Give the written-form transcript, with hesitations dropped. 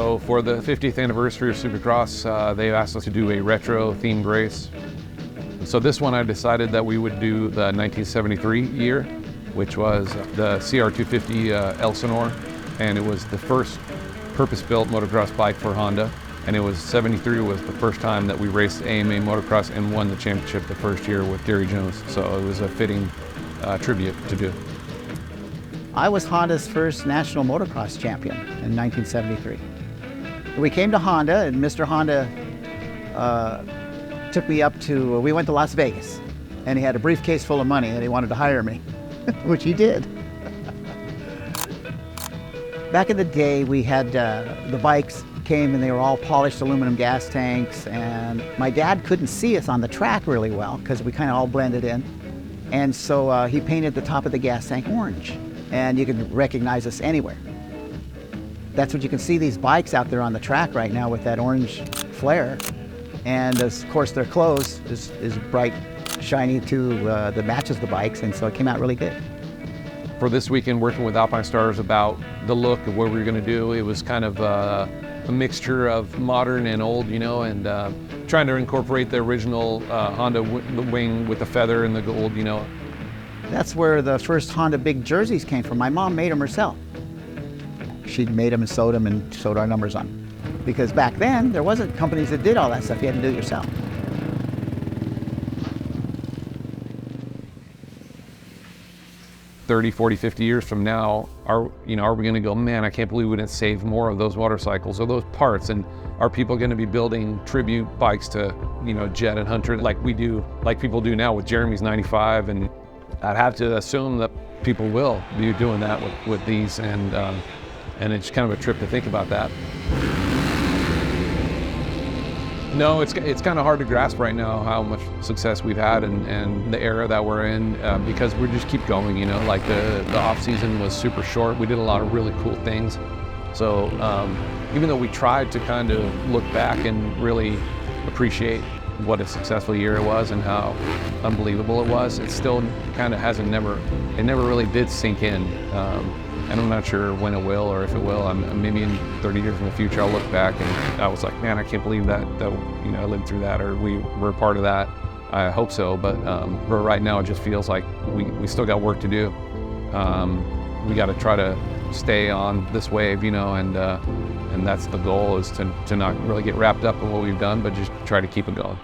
So for the 50th anniversary of Supercross, they asked us to do a retro themed race. So this one I decided that we would do the 1973 year, which was the CR250 Elsinore, and it was the first purpose-built motocross bike for Honda. And it was 73 was the first time that we raced AMA motocross and won the championship the first year with Gary Jones. So it was a fitting tribute to do. I was Honda's first national motocross champion in 1973. We came to Honda, and Mr. Honda took me up to, we went to Las Vegas, and he had a briefcase full of money and he wanted to hire me, which he did. Back in the day, we had the bikes came and they were all polished aluminum gas tanks, and my dad couldn't see us on the track really well because we kind of all blended in. And so he painted the top of the gas tank orange, and you can recognize us anywhere. That's what you can see these bikes out there on the track right now with that orange flare. And of course their clothes is bright, shiny too, that matches the bikes, and so it came out really good. For this weekend, working with Alpinestars about the look of what we were going to do, it was kind of a mixture of modern and old, you know, and trying to incorporate the original Honda wing with the feather and the gold, you know. That's where the first Honda big jerseys came from. My mom made them herself. She made them and sewed our numbers on them. Because back then, there wasn't companies that did all that stuff. You had to do it yourself. 30, 40, 50 years from now, are we going to go, man, I can't believe we didn't save more of those motorcycles or those parts? And are people going to be building tribute bikes to, Jet and Hunter like people do now with Jeremy's 95? And I'd have to assume that people will be doing that with these, and it's kind of a trip to think about that. No, it's kind of hard to grasp right now how much success we've had and the era that we're in, because we just keep going, like the off season was super short. We did a lot of really cool things. So even though we tried to kind of look back and really appreciate what a successful year it was and how unbelievable it was, it still kind of it never really did sink in. And I'm not sure when it will or if it will. Maybe in 30 years in the future, I'll look back and I was like, man, I can't believe that I lived through that, or we were part of that. I hope so, but right now it just feels like we still got work to do. We got to try to stay on this wave, and that's the goal, is to not really get wrapped up in what we've done, but just try to keep it going.